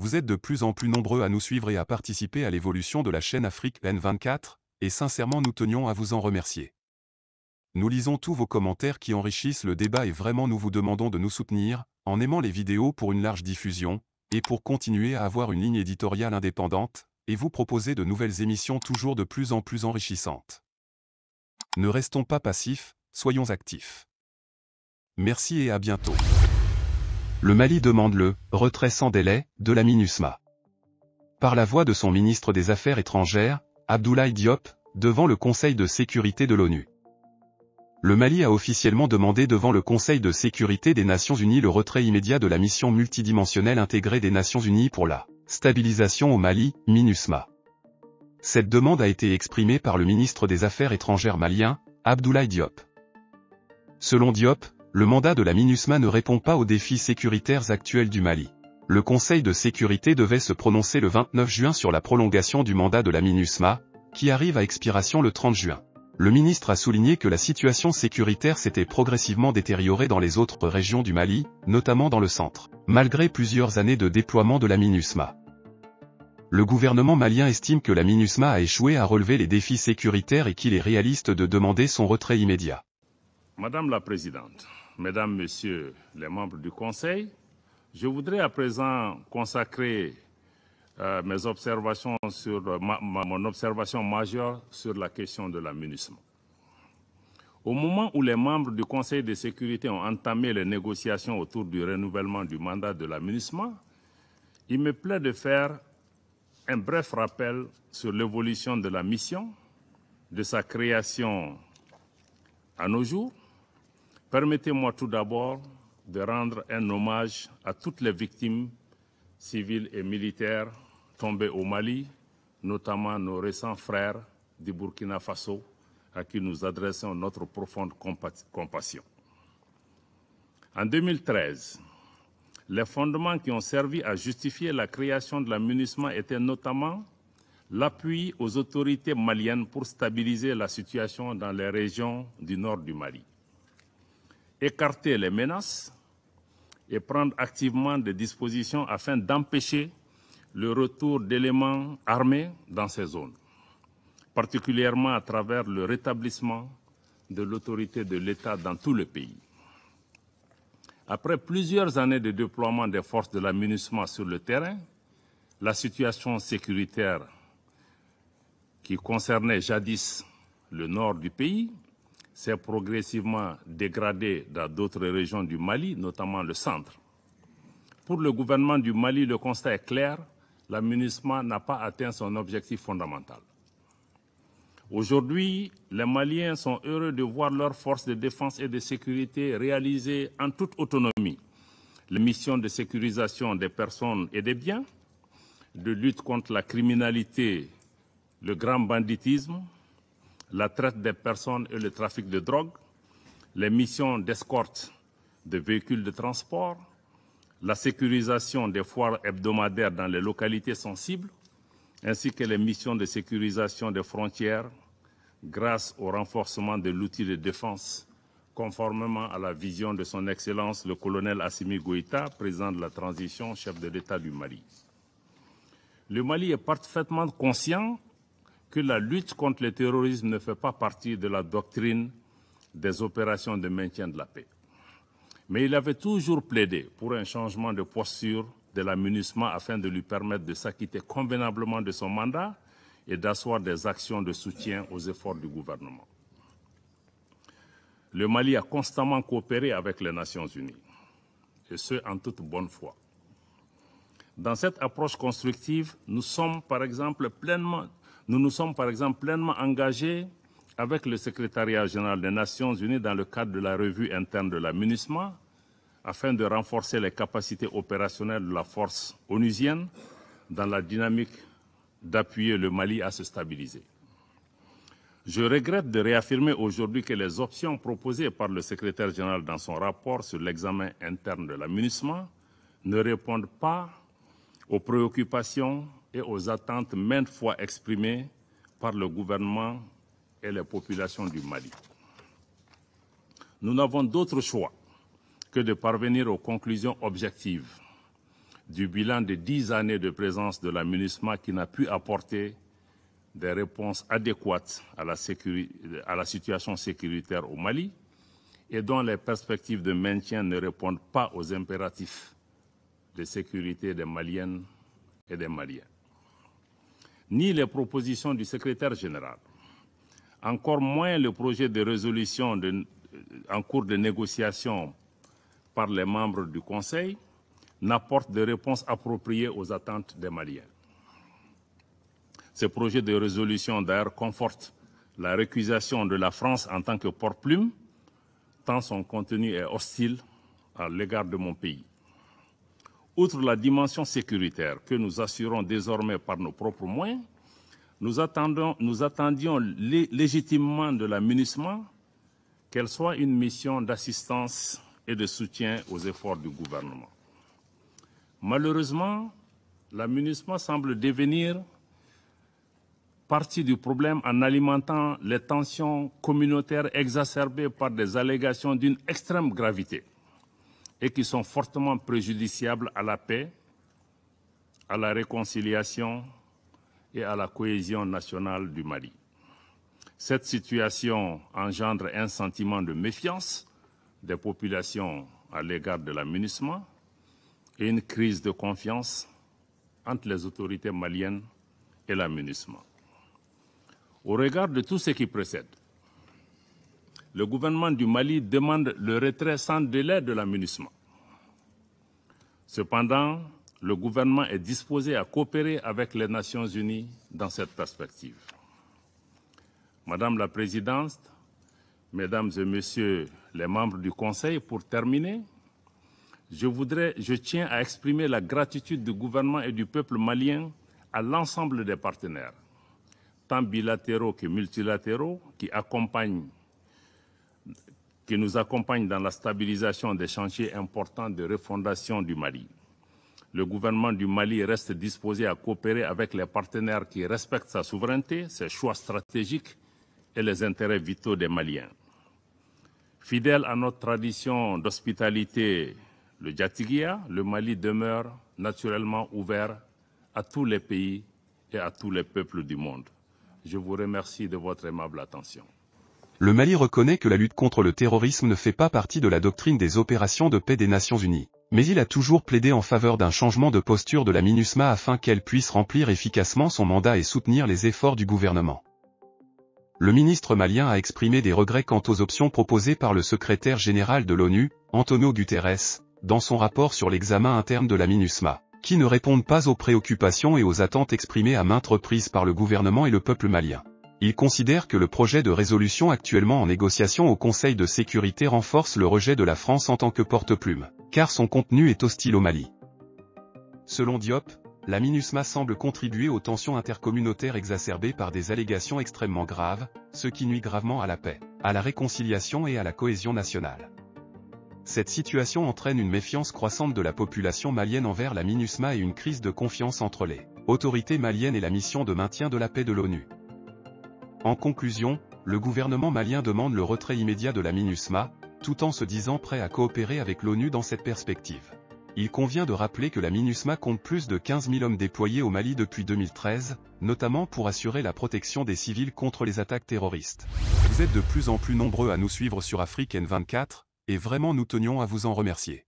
Vous êtes de plus en plus nombreux à nous suivre et à participer à l'évolution de la chaîne Afrique N24, et sincèrement nous tenions à vous en remercier. Nous lisons tous vos commentaires qui enrichissent le débat et vraiment nous vous demandons de nous soutenir, en aimant les vidéos pour une large diffusion, et pour continuer à avoir une ligne éditoriale indépendante, et vous proposer de nouvelles émissions toujours de plus en plus enrichissantes. Ne restons pas passifs, soyons actifs. Merci et à bientôt. Le Mali demande le « retrait sans délai » de la MINUSMA. Par la voix de son ministre des Affaires étrangères, Abdoulaye Diop, devant le Conseil de sécurité de l'ONU. Le Mali a officiellement demandé devant le Conseil de sécurité des Nations Unies le retrait immédiat de la mission multidimensionnelle intégrée des Nations Unies pour la stabilisation au Mali, MINUSMA. Cette demande a été exprimée par le ministre des Affaires étrangères malien, Abdoulaye Diop. Selon Diop, le mandat de la MINUSMA ne répond pas aux défis sécuritaires actuels du Mali. Le Conseil de sécurité devait se prononcer le 29 juin sur la prolongation du mandat de la MINUSMA, qui arrive à expiration le 30 juin. Le ministre a souligné que la situation sécuritaire s'était progressivement détériorée dans les autres régions du Mali, notamment dans le centre, malgré plusieurs années de déploiement de la MINUSMA. Le gouvernement malien estime que la MINUSMA a échoué à relever les défis sécuritaires et qu'il est réaliste de demander son retrait immédiat. Madame la Présidente, Mesdames, Messieurs les membres du Conseil, je voudrais à présent consacrer mes observations sur mon observation majeure sur la question de la MINUSMA. Au moment où les membres du Conseil de sécurité ont entamé les négociations autour du renouvellement du mandat de la MINUSMA, il me plaît de faire un bref rappel sur l'évolution de la mission, de sa création à nos jours. Permettez-moi tout d'abord de rendre un hommage à toutes les victimes civiles et militaires tombées au Mali, notamment nos récents frères du Burkina Faso, à qui nous adressons notre profonde compassion. En 2013, les fondements qui ont servi à justifier la création de la MINUSMA étaient notamment l'appui aux autorités maliennes pour stabiliser la situation dans les régions du nord du Mali, écarter les menaces et prendre activement des dispositions afin d'empêcher le retour d'éléments armés dans ces zones, particulièrement à travers le rétablissement de l'autorité de l'État dans tout le pays. Après plusieurs années de déploiement des forces de la MINUSMA sur le terrain, la situation sécuritaire qui concernait jadis le nord du pays s'est progressivement dégradée dans d'autres régions du Mali, notamment le centre. Pour le gouvernement du Mali, le constat est clair, la MINUSMA n'a pas atteint son objectif fondamental. Aujourd'hui, les Maliens sont heureux de voir leurs forces de défense et de sécurité réaliser en toute autonomie les missions de sécurisation des personnes et des biens, de lutte contre la criminalité, le grand banditisme, la traite des personnes et le trafic de drogue, les missions d'escorte de véhicules de transport, la sécurisation des foires hebdomadaires dans les localités sensibles, ainsi que les missions de sécurisation des frontières grâce au renforcement de l'outil de défense, conformément à la vision de son Excellence le colonel Assimi Goïta, président de la transition, chef de l'État du Mali. Le Mali est parfaitement conscient que la lutte contre le terrorisme ne fait pas partie de la doctrine des opérations de maintien de la paix. Mais il avait toujours plaidé pour un changement de posture de la MINUSMA afin de lui permettre de s'acquitter convenablement de son mandat et d'asseoir des actions de soutien aux efforts du gouvernement. Le Mali a constamment coopéré avec les Nations Unies, et ce, en toute bonne foi. Dans cette approche constructive, nous nous sommes par exemple pleinement engagés avec le Secrétariat général des Nations Unies dans le cadre de la revue interne de la MINUSMA, afin de renforcer les capacités opérationnelles de la force onusienne dans la dynamique d'appuyer le Mali à se stabiliser. Je regrette de réaffirmer aujourd'hui que les options proposées par le secrétaire général dans son rapport sur l'examen interne de la MINUSMA ne répondent pas aux préoccupations et aux attentes maintes fois exprimées par le gouvernement et les populations du Mali. Nous n'avons d'autre choix que de parvenir aux conclusions objectives du bilan de 10 années de présence de la MINUSMA qui n'a pu apporter des réponses adéquates à la situation sécuritaire au Mali et dont les perspectives de maintien ne répondent pas aux impératifs de sécurité des Maliennes et des Maliens. Ni les propositions du secrétaire général, encore moins le projet de résolution en cours de négociation par les membres du Conseil, n'apportent de réponses appropriées aux attentes des Maliens. Ce projet de résolution, d'ailleurs, conforte la récusation de la France en tant que porte-plume, tant son contenu est hostile à l'égard de mon pays. Outre la dimension sécuritaire que nous assurons désormais par nos propres moyens, nous attendions légitimement de la MINUSMA qu'elle soit une mission d'assistance et de soutien aux efforts du gouvernement. Malheureusement, la MINUSMA semble devenir partie du problème en alimentant les tensions communautaires exacerbées par des allégations d'une extrême gravité et qui sont fortement préjudiciables à la paix, à la réconciliation et à la cohésion nationale du Mali. Cette situation engendre un sentiment de méfiance des populations à l'égard de la MINUSMA et une crise de confiance entre les autorités maliennes et la MINUSMA. Au regard de tout ce qui précède, le gouvernement du Mali demande le retrait sans délai de la MINUSMA. Cependant, le gouvernement est disposé à coopérer avec les Nations unies dans cette perspective. Madame la Présidente, Mesdames et Messieurs les membres du Conseil, pour terminer, je tiens à exprimer la gratitude du gouvernement et du peuple malien à l'ensemble des partenaires, tant bilatéraux que multilatéraux, qui nous accompagnent dans la stabilisation des chantiers importants de refondation du Mali. Le gouvernement du Mali reste disposé à coopérer avec les partenaires qui respectent sa souveraineté, ses choix stratégiques et les intérêts vitaux des Maliens. Fidèle à notre tradition d'hospitalité, le Djatiguia, le Mali demeure naturellement ouvert à tous les pays et à tous les peuples du monde. Je vous remercie de votre aimable attention. Le Mali reconnaît que la lutte contre le terrorisme ne fait pas partie de la doctrine des opérations de paix des Nations Unies. Mais il a toujours plaidé en faveur d'un changement de posture de la MINUSMA afin qu'elle puisse remplir efficacement son mandat et soutenir les efforts du gouvernement. Le ministre malien a exprimé des regrets quant aux options proposées par le secrétaire général de l'ONU, Antonio Guterres, dans son rapport sur l'examen interne de la MINUSMA, qui ne répondent pas aux préoccupations et aux attentes exprimées à maintes reprises par le gouvernement et le peuple malien. Il considère que le projet de résolution actuellement en négociation au Conseil de sécurité renforce le rejet de la France en tant que porte-plume, car son contenu est hostile au Mali. Selon Diop, la MINUSMA semble contribuer aux tensions intercommunautaires exacerbées par des allégations extrêmement graves, ce qui nuit gravement à la paix, à la réconciliation et à la cohésion nationale. Cette situation entraîne une méfiance croissante de la population malienne envers la MINUSMA et une crise de confiance entre les autorités maliennes et la mission de maintien de la paix de l'ONU. En conclusion, le gouvernement malien demande le retrait immédiat de la MINUSMA, tout en se disant prêt à coopérer avec l'ONU dans cette perspective. Il convient de rappeler que la MINUSMA compte plus de 15 000 hommes déployés au Mali depuis 2013, notamment pour assurer la protection des civils contre les attaques terroristes. Vous êtes de plus en plus nombreux à nous suivre sur Afrique N24, et vraiment nous tenions à vous en remercier.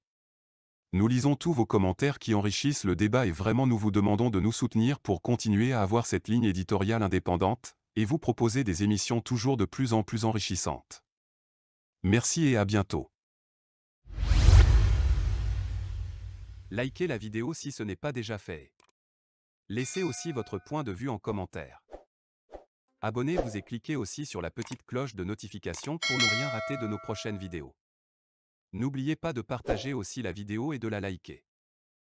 Nous lisons tous vos commentaires qui enrichissent le débat et vraiment nous vous demandons de nous soutenir pour continuer à avoir cette ligne éditoriale indépendante, et vous proposer des émissions toujours de plus en plus enrichissantes. Merci et à bientôt. Likez la vidéo si ce n'est pas déjà fait. Laissez aussi votre point de vue en commentaire. Abonnez-vous et cliquez aussi sur la petite cloche de notification pour ne rien rater de nos prochaines vidéos. N'oubliez pas de partager aussi la vidéo et de la liker.